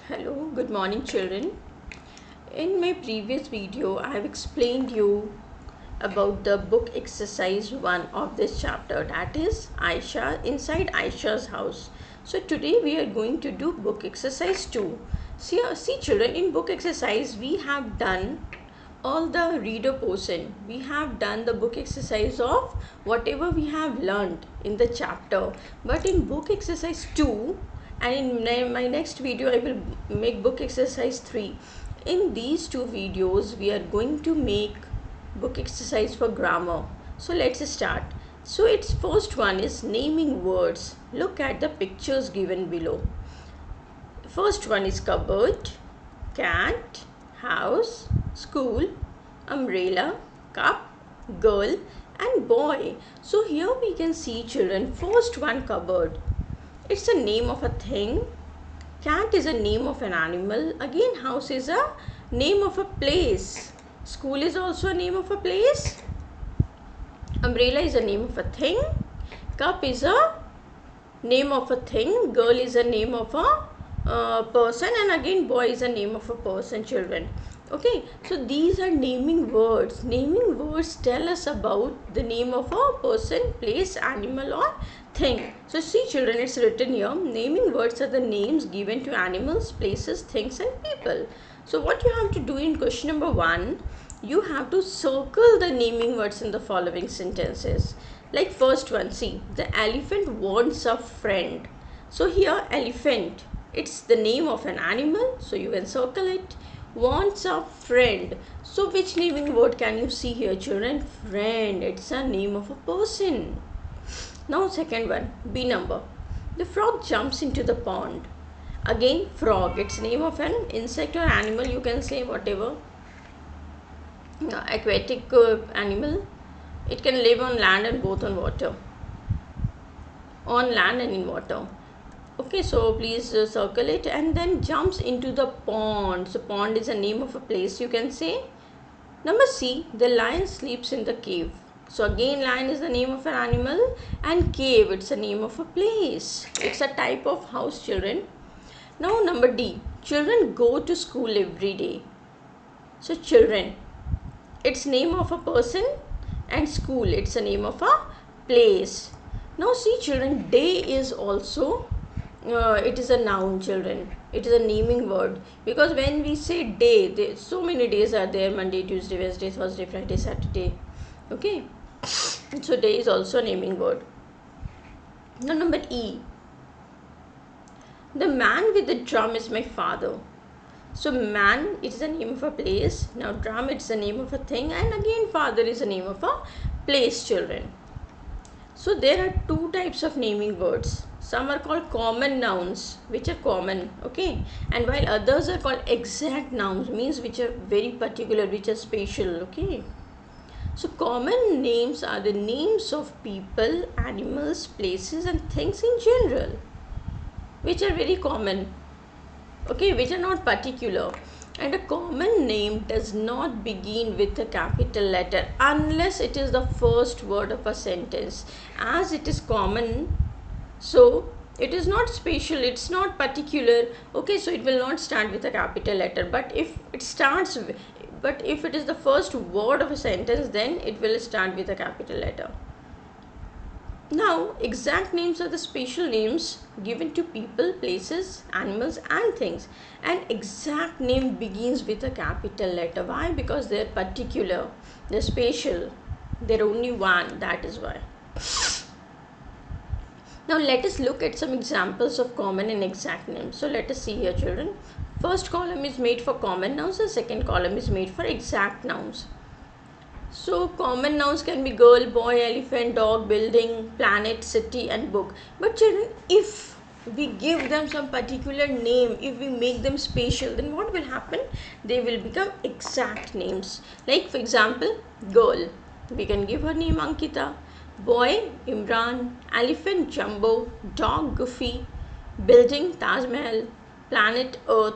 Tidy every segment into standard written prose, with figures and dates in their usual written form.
Hello, good morning children. In my previous video, I have explained you about the book exercise 1 of this chapter, that is Aisha inside Aisha's house. So today we are going to do book exercise 2. See children, in book exercise we have done all the reader portion. We have done the book exercise of whatever we have learned in the chapter. But in book exercise 2 and in my next video I will make book exercise 3. In these two videos we are going to make book exercise for grammar. So let's start. So its first one is naming words. Look at the pictures given below. First one is cupboard, cat, house, school, umbrella, cup, girl and boy. So here we can see children, first one cupboard. It's a name of a thing. Cat is a name of an animal. Again, house is a name of a place. School is also a name of a place. Umbrella is a name of a thing. Cup is a name of a thing. Girl is a name of a person. And again, boy is a name of a person, children. Okay, so these are naming words. Naming words tell us about the name of a person, place, animal or thing. So see children, it's written here, naming words are the names given to animals, places, things and people. So what you have to do in question number 1, you have to circle the naming words in the following sentences. Like first one, see, the elephant wants a friend. So here elephant, it's the name of an animal, so you can circle it. Wants a friend. So which naming word can you see here children? Friend, it's a name of a person. Now second one, B number. The frog jumps into the pond. Again frog, it's name of an insect or animal, you can say whatever. Aquatic animal. It can live on land and both on water. On land and in water. Okay, so please circle it. And then jumps into the pond. So pond is a name of a place, you can say. Number C, the lion sleeps in the cave. So again lion is the name of an animal and cave, it's a name of a place. It's a type of house, children. Now number D, children go to school every day. So children, it's name of a person and school, it's a name of a place. Now see children, day is also it is a noun, children. It is a naming word, because when we say day, so many days are there: Monday, Tuesday, Wednesday, Thursday, Friday, Saturday. Okay, so day is also a naming word. Now number E, the man with the drum is my father. So man is the name of a place. Now drum, it's the name of a thing, and again father is the name of a place, children. So there are two types of naming words. Some are called common nouns, which are common, okay, and while others are called exact nouns, means which are very particular, which are special, okay. So common names are the names of people, animals, places and things in general, which are very common, okay, which are not particular. And a common name does not begin with a capital letter unless it is the first word of a sentence. As it is common, so it is not special, it's not particular, okay, so it will not start with a capital letter. But if it starts, but if it is the first word of a sentence, then it will start with a capital letter. Now, exact names are the special names given to people, places, animals and things. And exact name begins with a capital letter. Why? Because they are particular, they are special, they are only one, that is why. Now let us look at some examples of common and exact names. So let us see here, children. First column is made for common nouns, the second column is made for exact nouns. So common nouns can be girl, boy, elephant, dog, building, planet, city and book. But children, if we give them some particular name, if we make them special, then what will happen? They will become exact names. Like for example, girl, we can give her name Ankita. Boy, Imran. Elephant, Jumbo. Dog, Goofy. Building, Taj Mahal. Planet, Earth.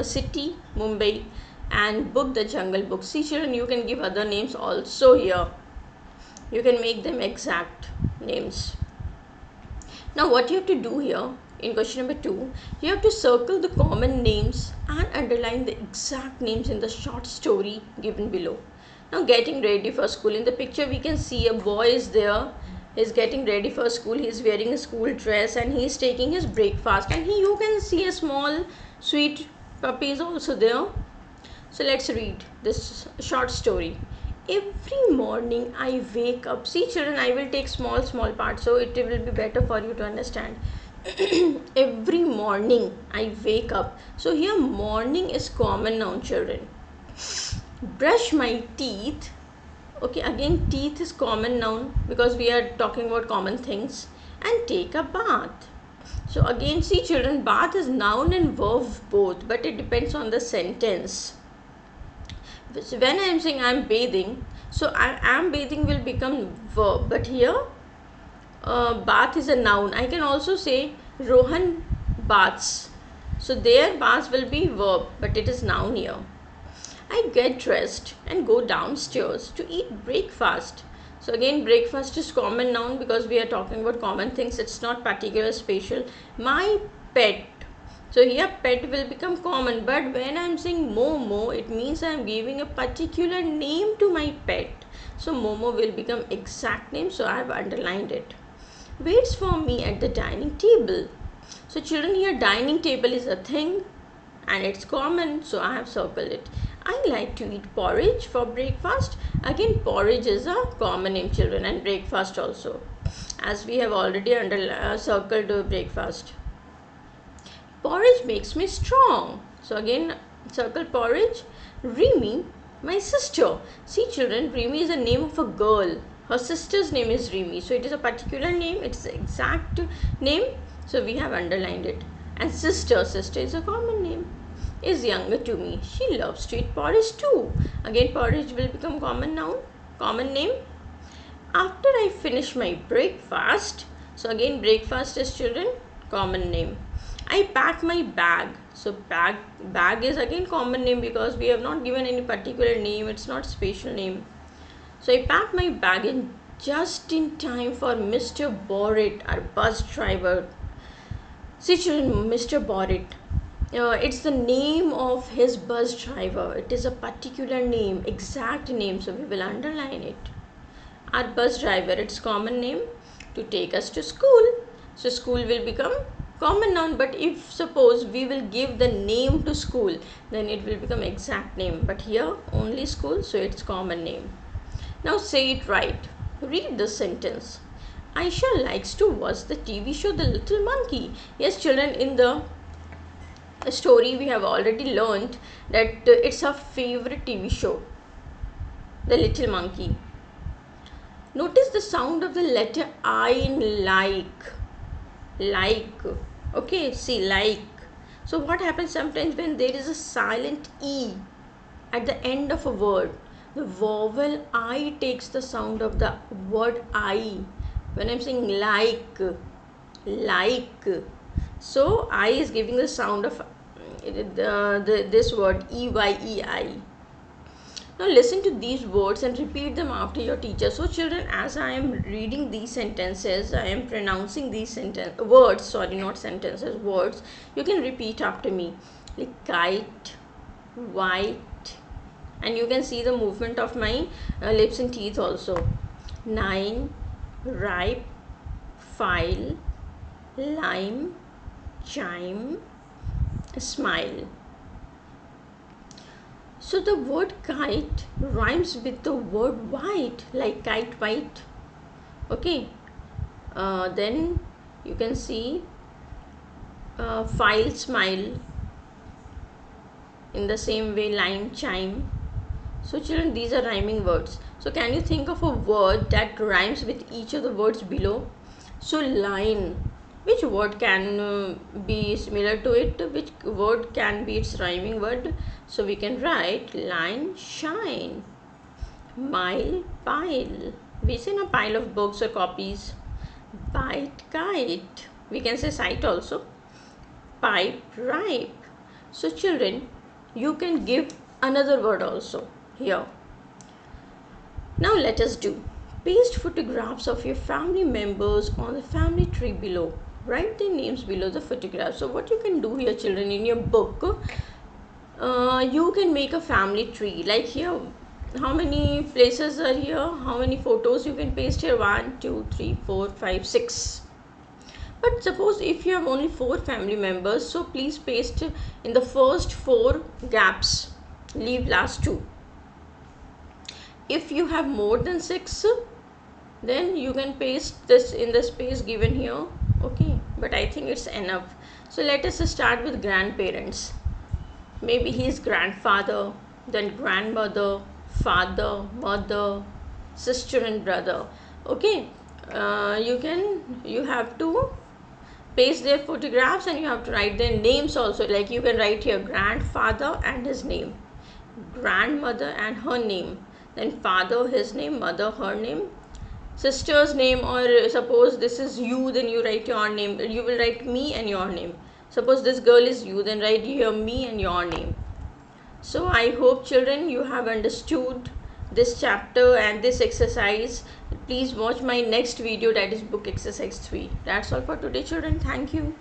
City, Mumbai. And book, The Jungle Book. See children, you can give other names also here. You can make them exact names. Now what you have to do here, in question number 2, you have to circle the common names and underline the exact names in the short story given below. Now, getting ready for school. In the picture, we can see a boy is there. He's getting ready for school. He's wearing a school dress and he's taking his breakfast. And you can see a small sweet puppy is also there. So let's read this short story. Every morning I wake up. See children, I will take small parts so it will be better for you to understand. Every morning I wake up. So here morning is common noun children. Brush my teeth. Okay, again teeth is common noun because we are talking about common things. And take a bath. So again see children, bath is noun and verb both, but it depends on the sentence. So when I am saying I am bathing, so I am bathing will become verb, but here bath is a noun. I can also say Rohan baths. So their baths will be verb, but it is noun here. I get dressed and go downstairs to eat breakfast. So again breakfast is common noun because we are talking about common things. It's not particular special. My pet. So here pet will become common, but when I am saying Momo, it means I am giving a particular name to my pet. So Momo will become exact name, so I have underlined it. Waits for me at the dining table. So children, here dining table is a thing and it's common, so I have circled it. I like to eat porridge for breakfast. Again porridge is a common name children, and breakfast also, as we have already circled breakfast. Porridge makes me strong. So again circle porridge. Rimi, my sister. See children, Rimi is a name of a girl. Her sister's name is Rimi. So it is a particular name. It's the exact name. So we have underlined it. And sister is a common name. Is younger to me. She loves to eat porridge too. Again porridge will become common noun, common name. After I finish my breakfast. So again breakfast is children, common name. I pack my bag. So bag is again common name because we have not given any particular name. It's not special name. So I pack my bag in just in time for Mr. Borrit, our bus driver. See children, Mr. Borrit. It's the name of his bus driver. It is a particular name, exact name. So we will underline it. Our bus driver, it's common name to take us to school. So school will become common noun, but if suppose we will give the name to school, then it will become exact name, but here only school, so it's common name. Now say it right. Read the sentence. Aisha likes to watch the TV show The Little Monkey. Yes children, in the story we have already learned that it's her favorite TV show, The Little Monkey. Notice the sound of the letter I in like. Okay, see like. So what happens sometimes when there is a silent E at the end of a word, the vowel I takes the sound of the word I. When I'm saying like, so I is giving the sound of this word EYEI. Now listen to these words and repeat them after your teacher. So children, as I am reading these sentences, I am pronouncing these words, sorry, not sentences, words. You can repeat after me. Like kite, white, and you can see the movement of my lips and teeth also. 9, ripe, file, lime, chime, smile. So the word kite rhymes with the word white, like kite white. Okay. Then you can see file, smile. In the same way, lime, chime. So children, these are rhyming words. So can you think of a word that rhymes with each of the words below? So line. Which word can be similar to it? Which word can be its rhyming word? So we can write line, shine. Mile, pile. We say a pile of books or copies. Bite, kite. We can say sight also. Pipe, ripe. So children, you can give another word also here. Now let us do. Paste photographs of your family members on the family tree below. write their names below the photograph. So what you can do here, children, in your book, you can make a family tree. Like here, how many places are here? How many photos you can paste here? 1, 2, 3, 4, 5, 6. But suppose if you have only 4 family members, so please paste in the first 4 gaps, leave last 2. If you have more than 6, then you can paste this in the space given here. Okay, but I think it's enough. So let us start with grandparents. Maybe his grandfather, then grandmother, father, mother, sister and brother. Okay, you have to paste their photographs and you have to write their names also. Like you can write here grandfather and his name, grandmother and her name, then father his name, mother her name, sister's name, or suppose this is you, then you write your name. You will write me and your name. Suppose this girl is you, then write here me and your name. So I hope, children, you have understood this chapter and this exercise. Please watch my next video, that is book exercise 3. That's all for today, children. Thank you.